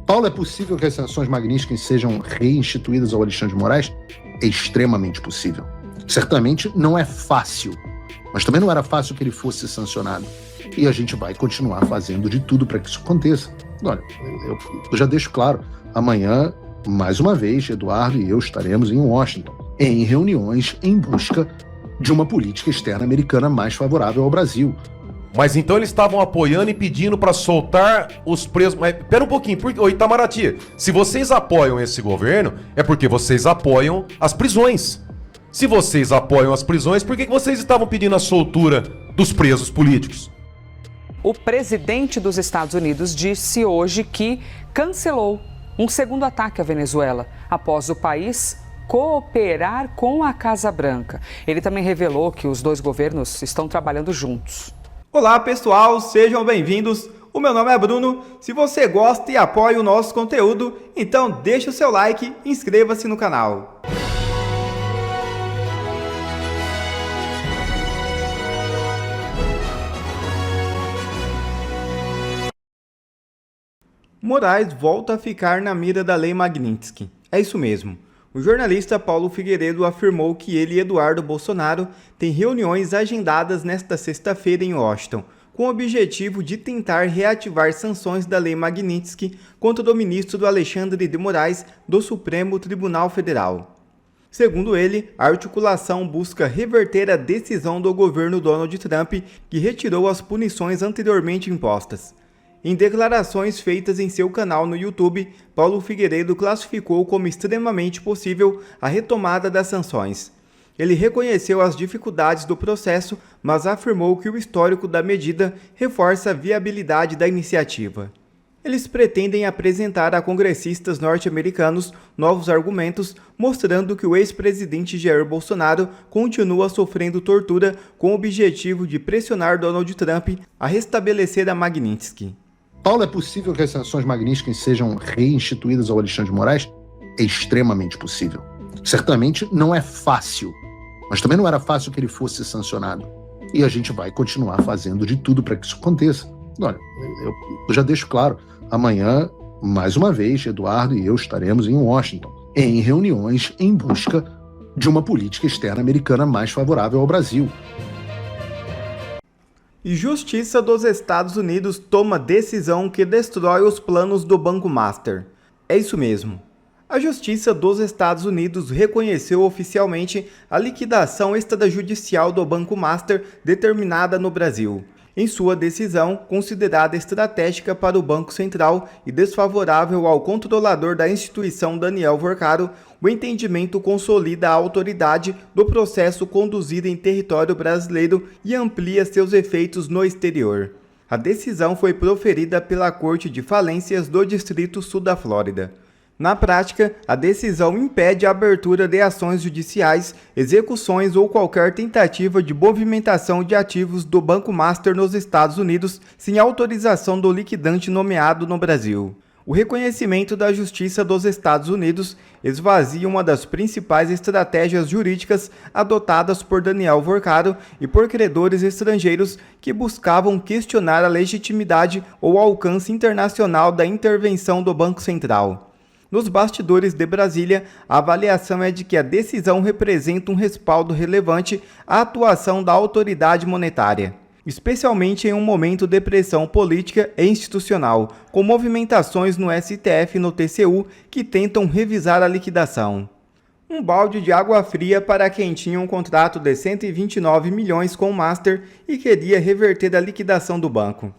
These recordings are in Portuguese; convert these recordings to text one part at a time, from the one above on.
Paulo, é possível que as sanções Magnitsky sejam reinstituídas ao Alexandre de Moraes? É extremamente possível. Certamente não é fácil, mas também não era fácil que ele fosse sancionado. E a gente vai continuar fazendo de tudo para que isso aconteça. Olha, eu já deixo claro, amanhã, mais uma vez, Eduardo e eu estaremos em Washington, em reuniões em busca de uma política externa americana mais favorável ao Brasil. Mas então eles estavam apoiando e pedindo para soltar os presos. Mas pera um pouquinho, ô Itamaraty, se vocês apoiam esse governo, é porque vocês apoiam as prisões. Se vocês apoiam as prisões, por que vocês estavam pedindo a soltura dos presos políticos? O presidente dos Estados Unidos disse hoje que cancelou um segundo ataque à Venezuela, após o país cooperar com a Casa Branca. Ele também revelou que os dois governos estão trabalhando juntos. Olá pessoal, sejam bem-vindos. O meu nome é Bruno. Se você gosta e apoia o nosso conteúdo, então deixa o seu like e inscreva-se no canal. Moraes volta a ficar na mira da Lei Magnitsky. É isso mesmo. O jornalista Paulo Figueiredo afirmou que ele e Eduardo Bolsonaro têm reuniões agendadas nesta sexta-feira em Washington, com o objetivo de tentar reativar sanções da Lei Magnitsky contra o ministro Alexandre de Moraes do Supremo Tribunal Federal. Segundo ele, a articulação busca reverter a decisão do governo Donald Trump, que retirou as punições anteriormente impostas. Em declarações feitas em seu canal no YouTube, Paulo Figueiredo classificou como extremamente possível a retomada das sanções. Ele reconheceu as dificuldades do processo, mas afirmou que o histórico da medida reforça a viabilidade da iniciativa. Eles pretendem apresentar a congressistas norte-americanos novos argumentos, mostrando que o ex-presidente Jair Bolsonaro continua sofrendo tortura com o objetivo de pressionar Donald Trump a restabelecer a Magnitsky. Paulo, é possível que as sanções Magnitsky sejam reinstituídas ao Alexandre de Moraes? É extremamente possível. Certamente não é fácil, mas também não era fácil que ele fosse sancionado. E a gente vai continuar fazendo de tudo para que isso aconteça. Olha, eu já deixo claro, amanhã, mais uma vez, Eduardo e eu estaremos em Washington, em reuniões em busca de uma política externa americana mais favorável ao Brasil. E Justiça dos Estados Unidos toma decisão que destrói os planos do Banco Master. É isso mesmo. A Justiça dos Estados Unidos reconheceu oficialmente a liquidação extrajudicial do Banco Master determinada no Brasil. Em sua decisão, considerada estratégica para o Banco Central e desfavorável ao controlador da instituição Daniel Vorcaro, o entendimento consolida a autoridade do processo conduzido em território brasileiro e amplia seus efeitos no exterior. A decisão foi proferida pela Corte de Falências do Distrito Sul da Flórida. Na prática, a decisão impede a abertura de ações judiciais, execuções ou qualquer tentativa de movimentação de ativos do Banco Master nos Estados Unidos sem autorização do liquidante nomeado no Brasil. O reconhecimento da Justiça dos Estados Unidos esvazia uma das principais estratégias jurídicas adotadas por Daniel Vorcaro e por credores estrangeiros que buscavam questionar a legitimidade ou alcance internacional da intervenção do Banco Central. Nos bastidores de Brasília, a avaliação é de que a decisão representa um respaldo relevante à atuação da autoridade monetária, especialmente em um momento de pressão política e institucional, com movimentações no STF e no TCU que tentam revisar a liquidação. Um balde de água fria para quem tinha um contrato de 129 milhões com o Master e queria reverter a liquidação do banco.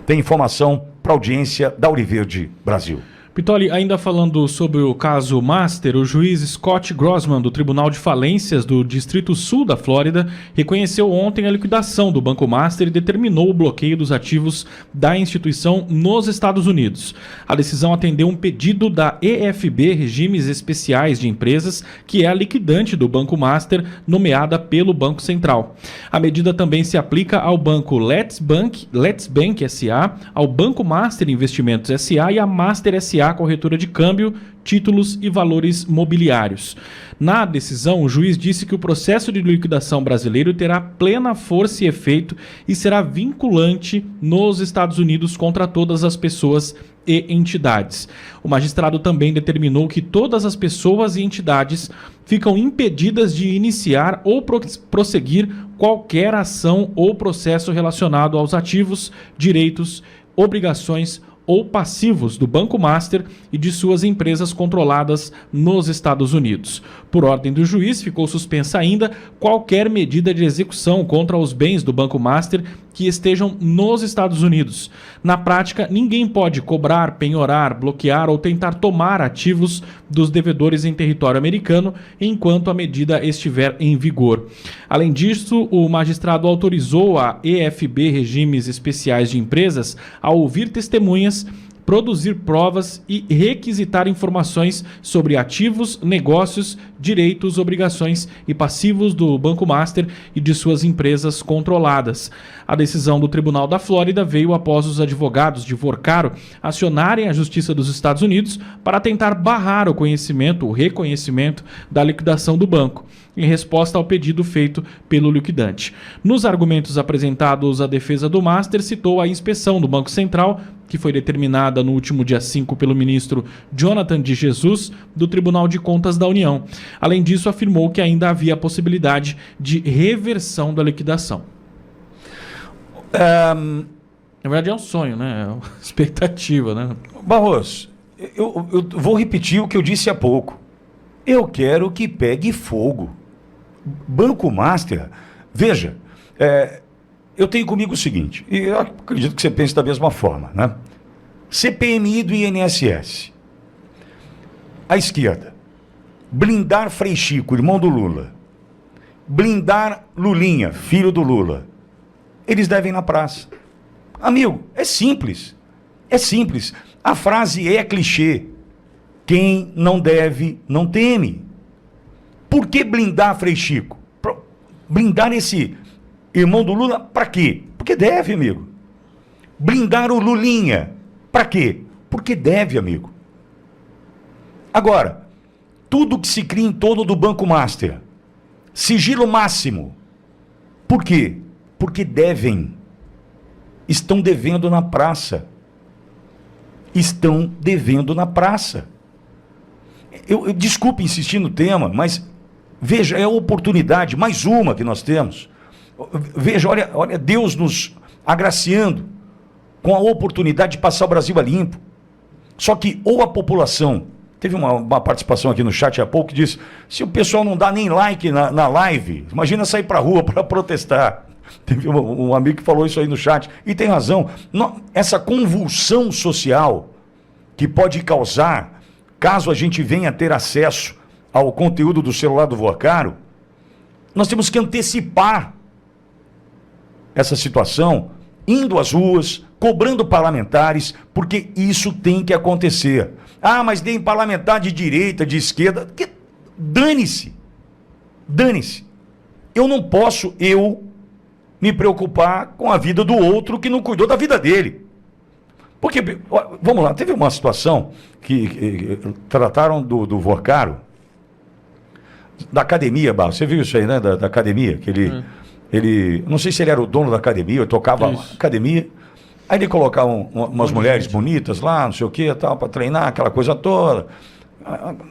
Tem informação para a audiência da Auriverde Brasil. Pitoli, ainda falando sobre o caso Master, o juiz Scott Grossman, do Tribunal de Falências do Distrito Sul da Flórida, reconheceu ontem a liquidação do Banco Master e determinou o bloqueio dos ativos da instituição nos Estados Unidos. A decisão atendeu um pedido da EFB, Regimes Especiais de Empresas, que é a liquidante do Banco Master, nomeada pelo Banco Central. A medida também se aplica ao banco Let's Bank SA, ao Banco Master Investimentos SA e à Master SA, da corretora de câmbio, títulos e valores mobiliários. Na decisão, o juiz disse que o processo de liquidação brasileiro terá plena força e efeito e será vinculante nos Estados Unidos contra todas as pessoas e entidades. O magistrado também determinou que todas as pessoas e entidades ficam impedidas de iniciar ou prosseguir qualquer ação ou processo relacionado aos ativos, direitos, obrigações ou passivos do Banco Master e de suas empresas controladas nos Estados Unidos. Por ordem do juiz, ficou suspensa ainda qualquer medida de execução contra os bens do Banco Master que estejam nos Estados Unidos. Na prática, ninguém pode cobrar, penhorar, bloquear ou tentar tomar ativos dos devedores em território americano enquanto a medida estiver em vigor. Além disso, o magistrado autorizou a EFB Regimes Especiais de Empresas a ouvir testemunhas, produzir provas e requisitar informações sobre ativos, negócios, direitos, obrigações e passivos do Banco Master e de suas empresas controladas. A decisão do Tribunal da Flórida veio após os advogados de Vorcaro acionarem a Justiça dos Estados Unidos para tentar barrar o reconhecimento da liquidação do banco, em resposta ao pedido feito pelo liquidante. Nos argumentos apresentados, a defesa do Master citou a inspeção do Banco Central, que foi determinada no último dia 5 pelo ministro Jonathan de Jesus, do Tribunal de Contas da União. Além disso, afirmou que ainda havia a possibilidade de reversão da liquidação. Na verdade é um sonho, né? É uma expectativa, né? Barros, eu vou repetir o que eu disse há pouco. Eu quero que pegue fogo. Banco Master, veja, eu tenho comigo o seguinte, e eu acredito que você pense da mesma forma, né? CPMI do INSS. À esquerda, blindar Frei Chico, irmão do Lula. Blindar Lulinha, filho do Lula. Eles devem ir na praça. Amigo, é simples. É simples. A frase é clichê. Quem não deve, não teme. Por que blindar Frei Chico? Blindar esse irmão do Lula, para quê? Porque deve, amigo. Blindar o Lulinha, para quê? Porque deve, amigo. Agora, tudo que se cria em torno do Banco Master, sigilo máximo. Por quê? Porque devem. Estão devendo na praça. Estão devendo na praça. Eu desculpe insistir no tema, mas veja, é a oportunidade, mais uma que nós temos. Veja, olha Deus nos agraciando com a oportunidade de passar o Brasil a limpo. Só que ou a população, teve uma participação aqui no chat há pouco que disse, se o pessoal não dá nem like na live, imagina sair para a rua para protestar. Teve um amigo que falou isso aí no chat, e tem razão. Essa convulsão social que pode causar, caso a gente venha ter acesso ao conteúdo do celular do Vorcaro, nós temos que antecipar essa situação, indo às ruas, cobrando parlamentares, porque isso tem que acontecer. Ah, mas tem parlamentar de direita, de esquerda, dane-se. Dane-se. Eu não posso, me preocupar com a vida do outro que não cuidou da vida dele. Porque, vamos lá, teve uma situação que trataram do Vorcaro, da academia, Barro. Você viu isso aí, né? Da academia, que ele, não sei se ele era o dono da academia, ele tocava a academia, aí ele colocava umas mulheres bonitas lá, não sei o que, tal, para treinar, aquela coisa toda.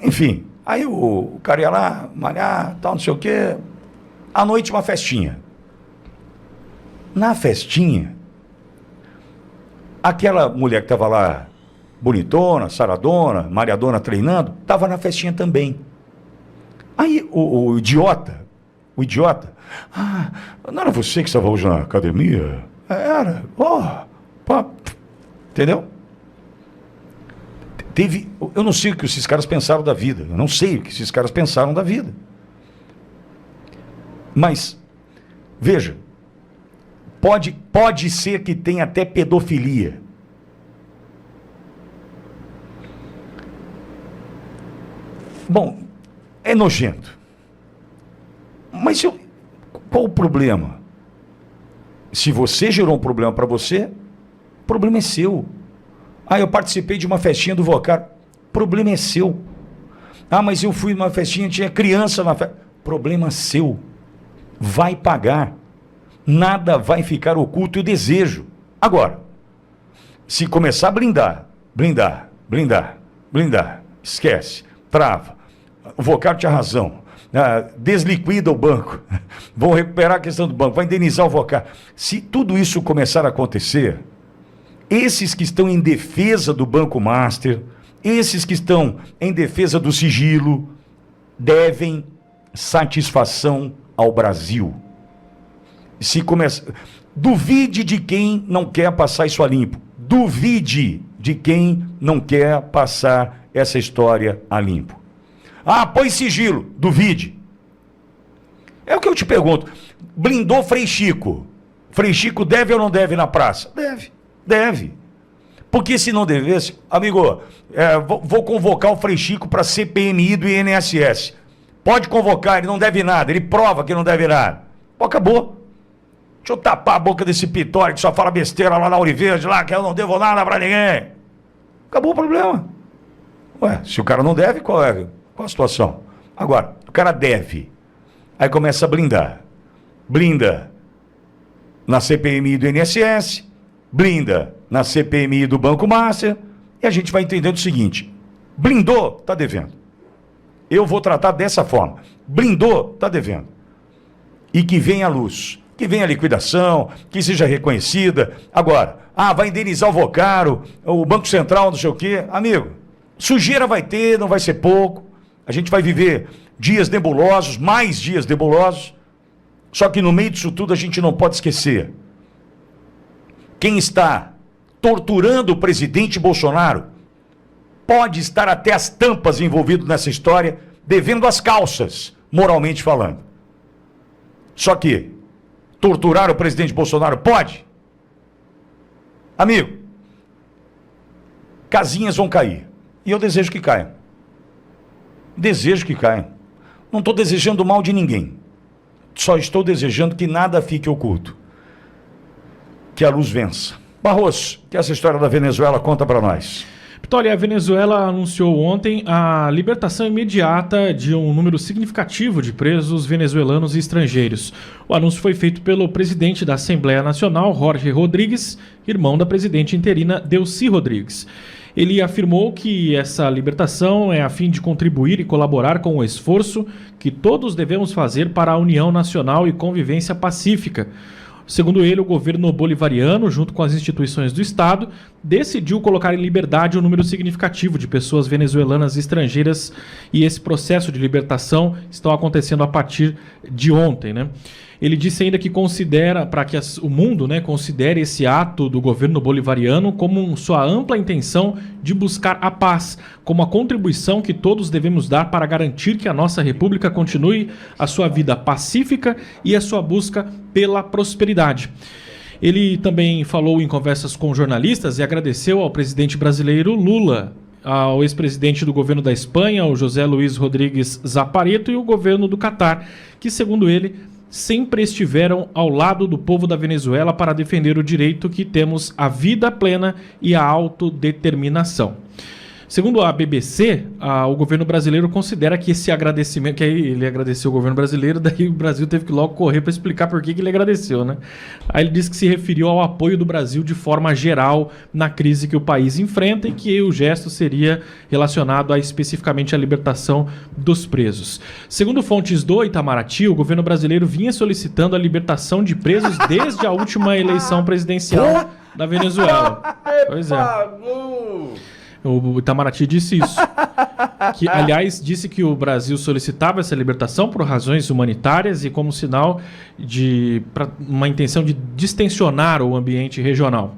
Enfim, aí o cara ia lá, malhar, tal, não sei o que. À noite, uma festinha. Na festinha, aquela mulher que estava lá, bonitona, saradona, mareadona, treinando, estava na festinha também. Aí o idiota, não era você que estava hoje na academia? Era, entendeu? Eu não sei o que esses caras pensaram da vida, eu não sei o que esses caras pensaram da vida. Mas, veja, pode ser que tenha até pedofilia. Bom, é nojento. Mas qual o problema? Se você gerou um problema para você, o problema é seu. Ah, eu participei de uma festinha do Vocaro. Problema é seu. Ah, mas eu fui numa festinha, tinha criança na festa. Problema seu. Vai pagar. Nada vai ficar oculto, eu desejo. Agora, se começar a blindar, esquece, trava. O Vocaro tinha razão. Desliquida o banco. Vão recuperar a questão do banco, vai indenizar o Vocaro. Se tudo isso começar a acontecer, esses que estão em defesa do Banco Master, esses que estão em defesa do sigilo, devem satisfação ao Brasil. Se começa... Duvide de quem não quer passar isso a limpo. Duvide de quem não quer passar essa história a limpo. Ah, põe sigilo. Duvide. É o que eu te pergunto. Blindou Frei Chico. Frei Chico deve ou não deve na praça? Deve. Porque se não devesse, amigo, vou convocar o Frei Chico para CPMI do INSS. Pode convocar, ele não deve nada, ele prova que não deve nada. Pô, acabou. Deixa eu tapar a boca desse pitório que só fala besteira lá na Ouro-Verde, lá, que eu não devo nada pra ninguém. Acabou o problema. Ué, se o cara não deve, qual a situação? Agora, o cara deve. Aí começa a blindar. Blinda na CPMI do INSS, blinda na CPMI do Banco Master, e a gente vai entendendo o seguinte: blindou, tá devendo. Eu vou tratar dessa forma. Blindou, tá devendo. E que venha a luz. Que venha a liquidação, que seja reconhecida. Agora, vai indenizar o Vocaro, o Banco Central, não sei o quê. Amigo, sujeira vai ter, não vai ser pouco. A gente vai viver dias nebulosos, mais dias nebulosos. Só que no meio disso tudo a gente não pode esquecer. Quem está torturando o presidente Bolsonaro pode estar até as tampas envolvido nessa história, devendo as calças, moralmente falando. Só que torturar o presidente Bolsonaro pode? Amigo, casinhas vão cair. E eu desejo que caiam. Desejo que caiam. Não estou desejando mal de ninguém. Só estou desejando que nada fique oculto. Que a luz vença. Barroso, que essa história da Venezuela conta para nós. Vitória, a Venezuela anunciou ontem a libertação imediata de um número significativo de presos venezuelanos e estrangeiros. O anúncio foi feito pelo presidente da Assembleia Nacional, Jorge Rodrigues, irmão da presidente interina Delcy Rodrigues. Ele afirmou que essa libertação é a fim de contribuir e colaborar com o esforço que todos devemos fazer para a união nacional e convivência pacífica. Segundo ele, o governo bolivariano, junto com as instituições do Estado, decidiu colocar em liberdade um número significativo de pessoas venezuelanas e estrangeiras, e esse processo de libertação está acontecendo a partir de ontem, né? Ele disse ainda que considera, para que o mundo, né, considere esse ato do governo bolivariano como sua ampla intenção de buscar a paz, como a contribuição que todos devemos dar para garantir que a nossa república continue a sua vida pacífica e a sua busca pela prosperidade. Ele também falou em conversas com jornalistas e agradeceu ao presidente brasileiro Lula, ao ex-presidente do governo da Espanha, o José Luiz Rodrigues Zapatero, e o governo do Catar, que, segundo ele, sempre estiveram ao lado do povo da Venezuela para defender o direito que temos à vida plena e à autodeterminação. Segundo a BBC, o governo brasileiro considera que esse agradecimento, que aí ele agradeceu o governo brasileiro, daí o Brasil teve que logo correr para explicar por que ele agradeceu, né? Aí ele disse que se referiu ao apoio do Brasil de forma geral na crise que o país enfrenta e que o gesto seria relacionado especificamente à libertação dos presos. Segundo fontes do Itamaraty, o governo brasileiro vinha solicitando a libertação de presos desde a última eleição presidencial da Venezuela. Pois é. O Itamaraty disse isso. Que, aliás, disse que o Brasil solicitava essa libertação por razões humanitárias e como sinal de uma intenção de distensionar o ambiente regional.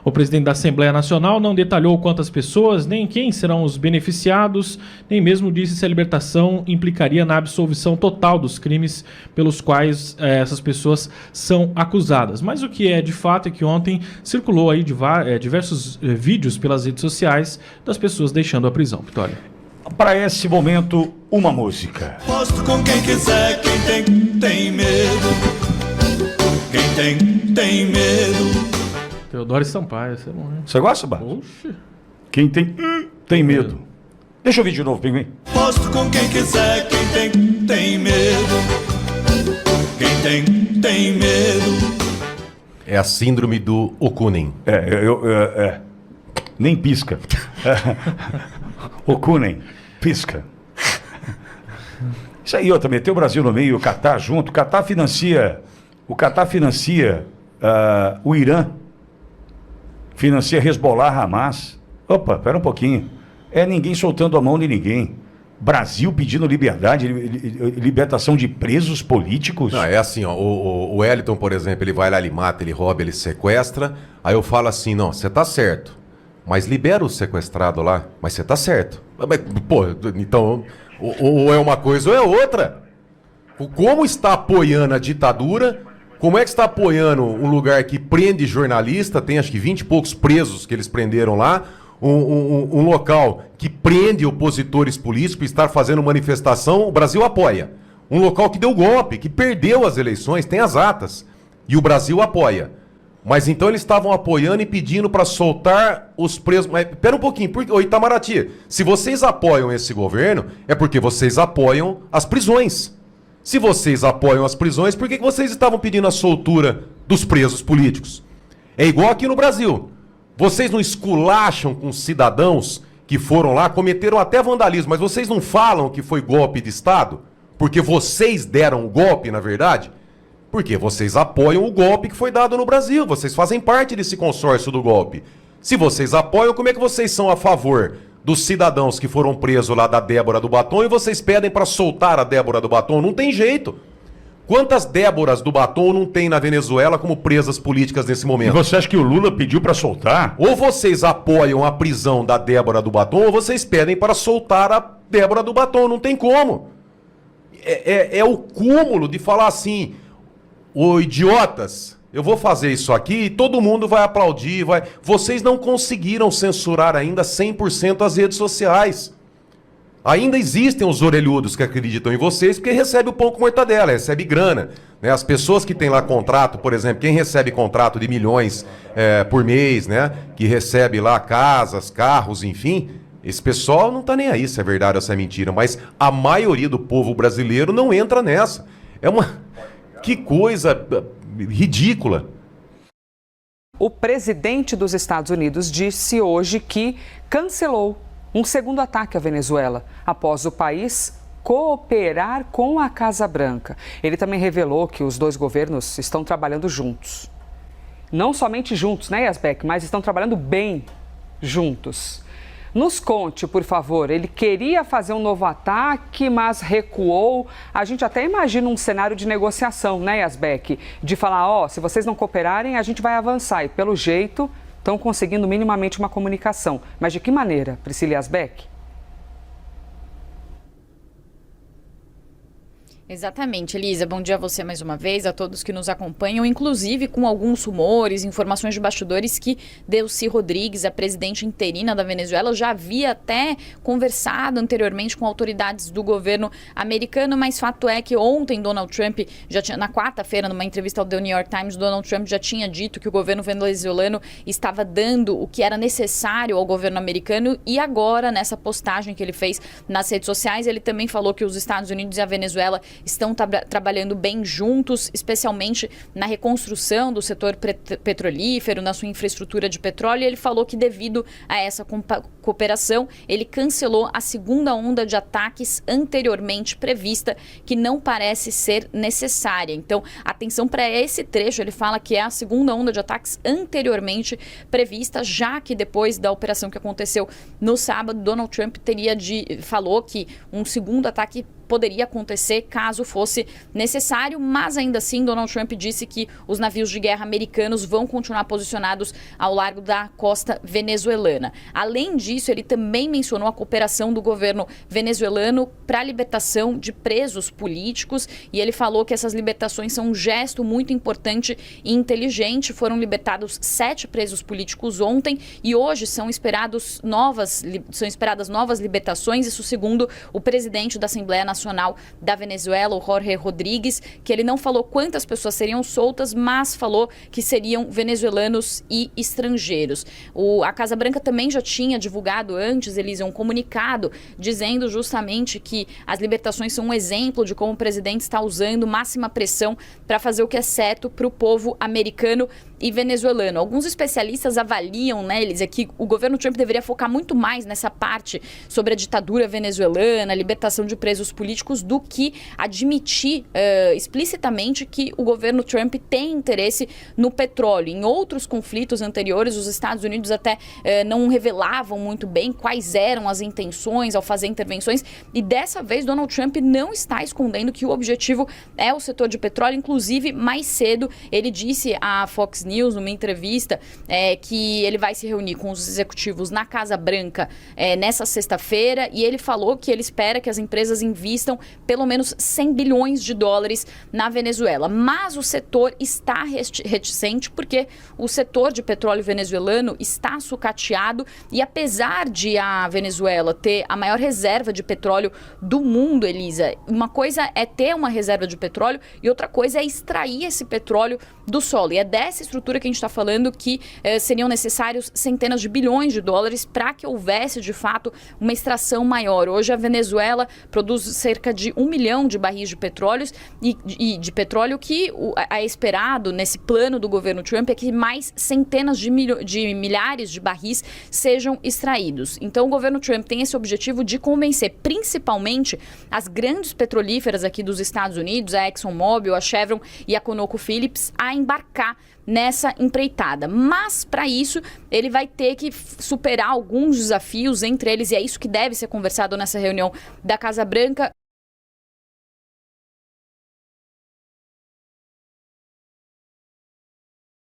O presidente da Assembleia Nacional não detalhou quantas pessoas, nem quem serão os beneficiados, nem mesmo disse se a libertação implicaria na absolvição total dos crimes pelos quais essas pessoas são acusadas. Mas o que é de fato é que ontem circulou aí diversos vídeos pelas redes sociais das pessoas deixando a prisão. Vitória. Para esse momento, uma música. Mostro com quem quiser, quem tem medo. Quem tem medo. Teodoro Sampaio, você não é? Você gosta, Bar? Oxe. Quem tem medo. Deixa eu ouvir de novo, Pinguim. Posto com quem quiser, quem tem medo. Quem tem medo. É a síndrome do Okunen. Nem pisca. Okunen, pisca. Isso aí, ó, também tem o Brasil no meio, o Catar junto. O Catar financia o Irã, financia Hezbollah, Hamas. Opa, pera um pouquinho. É ninguém soltando a mão de ninguém. Brasil pedindo liberdade, libertação de presos políticos. Não, é assim, ó, o Wellington, por exemplo, ele vai lá, ele mata, ele rouba, ele sequestra. Aí eu falo assim, não, você tá certo, mas libera o sequestrado lá, mas você tá certo. Mas, pô, então, ou é uma coisa ou é outra. Como está apoiando a ditadura, como é que está apoiando um lugar que prende jornalista, tem acho que 20 e poucos presos que eles prenderam lá, um local que prende opositores políticos, estar fazendo manifestação, o Brasil apoia. Um local que deu golpe, que perdeu as eleições, tem as atas, e o Brasil apoia. Mas então eles estavam apoiando e pedindo para soltar os presos. Mas pera um pouquinho, ô Itamaraty, se vocês apoiam esse governo, é porque vocês apoiam as prisões. Se vocês apoiam as prisões, por que vocês estavam pedindo a soltura dos presos políticos? É igual aqui no Brasil. Vocês não esculacham com cidadãos que foram lá, cometeram até vandalismo, mas vocês não falam que foi golpe de Estado? Porque vocês deram o golpe, na verdade? Porque vocês apoiam o golpe que foi dado no Brasil. Vocês fazem parte desse consórcio do golpe. Se vocês apoiam, como é que vocês são a favor dos cidadãos que foram presos lá da Débora do Batom e vocês pedem para soltar a Débora do Batom? Não tem jeito. Quantas Déboras do Batom não tem na Venezuela como presas políticas nesse E momento? você acha que o Lula pediu para soltar? Ou vocês apoiam a prisão da Débora do Batom ou vocês pedem para soltar a Débora do Batom. Não tem como. É o cúmulo de falar assim, ô idiotas, eu vou fazer isso aqui e todo mundo vai aplaudir. Vocês não conseguiram censurar ainda 100% as redes sociais. Ainda existem os orelhudos que acreditam em vocês porque recebe o pão com mortadela, recebe grana. Né? As pessoas que têm lá contrato, por exemplo, quem recebe contrato de milhões por mês, né? Que recebe lá casas, carros, enfim, esse pessoal não tá nem aí se é verdade ou se é mentira, mas a maioria do povo brasileiro não entra nessa. Que coisa ridícula. O presidente dos Estados Unidos disse hoje que cancelou um segundo ataque à Venezuela, após o país cooperar com a Casa Branca. Ele também revelou que os dois governos estão trabalhando juntos. Não somente juntos, né, Yasbek, mas estão trabalhando bem juntos. Nos conte, por favor, ele queria fazer um novo ataque, mas recuou. A gente até imagina um cenário de negociação, né, Yasbek? De falar, se vocês não cooperarem, a gente vai avançar. E pelo jeito, estão conseguindo minimamente uma comunicação. Mas de que maneira, Priscila Yasbek? Exatamente, Elisa. Bom dia a você mais uma vez, a todos que nos acompanham, inclusive com alguns rumores, informações de bastidores que Delcy Rodrigues, a presidente interina da Venezuela, já havia até conversado anteriormente com autoridades do governo americano, mas fato é que ontem Donald Trump, na quarta-feira, numa entrevista ao The New York Times, Donald Trump já tinha dito que o governo venezuelano estava dando o que era necessário ao governo americano e agora, nessa postagem que ele fez nas redes sociais, ele também falou que os Estados Unidos e a Venezuela estão trabalhando bem juntos, especialmente na reconstrução do setor petrolífero, na sua infraestrutura de petróleo. E ele falou que devido a essa cooperação, ele cancelou a segunda onda de ataques anteriormente prevista, que não parece ser necessária. Então, atenção para esse trecho, ele fala que é a segunda onda de ataques anteriormente prevista, já que depois da operação que aconteceu no sábado, Donald Trump falou que um segundo ataque poderia acontecer caso fosse necessário, mas ainda assim Donald Trump disse que os navios de guerra americanos vão continuar posicionados ao largo da costa venezuelana. Além disso, ele também mencionou a cooperação do governo venezuelano para a libertação de presos políticos e ele falou que essas libertações são um gesto muito importante e inteligente. Foram libertados 7 presos políticos ontem e hoje são esperadas novas libertações, isso segundo o presidente da Assembleia Nacional nacional da Venezuela, o Jorge Rodrigues, que ele não falou quantas pessoas seriam soltas, mas falou que seriam venezuelanos e estrangeiros. A Casa Branca também já tinha divulgado antes, Elisa, um comunicado dizendo justamente que as libertações são um exemplo de como o presidente está usando máxima pressão para fazer o que é certo para o povo americano e venezuelano. Alguns especialistas avaliam, né, Elisa, que o governo Trump deveria focar muito mais nessa parte sobre a ditadura venezuelana, a libertação de presos políticos, do que admitir explicitamente que o governo Trump tem interesse no petróleo. Em outros conflitos anteriores, os Estados Unidos até não revelavam muito bem quais eram as intenções ao fazer intervenções, e dessa vez Donald Trump não está escondendo que o objetivo é o setor de petróleo. Inclusive, mais cedo, ele disse à Fox News, numa entrevista, que ele vai se reunir com os executivos na Casa Branca nessa sexta-feira, e ele falou que ele espera que as empresas invistam pelo menos 100 bilhões de dólares na Venezuela. Mas o setor está reticente porque o setor de petróleo venezuelano está sucateado, e apesar de a Venezuela ter a maior reserva de petróleo do mundo, Elisa, uma coisa é ter uma reserva de petróleo e outra coisa é extrair esse petróleo do solo. E é dessa estrutura que a gente está falando que seriam necessários centenas de bilhões de dólares para que houvesse, de fato, uma extração maior. Hoje a Venezuela produz cerca de 1 milhão de barris de petróleo, e de petróleo, que é esperado nesse plano do governo Trump é que mais centenas de milhares de barris sejam extraídos. Então o governo Trump tem esse objetivo de convencer principalmente as grandes petrolíferas aqui dos Estados Unidos, a ExxonMobil, a Chevron e a ConocoPhillips, a embarcar nessa empreitada. Mas, para isso, ele vai ter que superar alguns desafios, entre eles, e é isso que deve ser conversado nessa reunião da Casa Branca,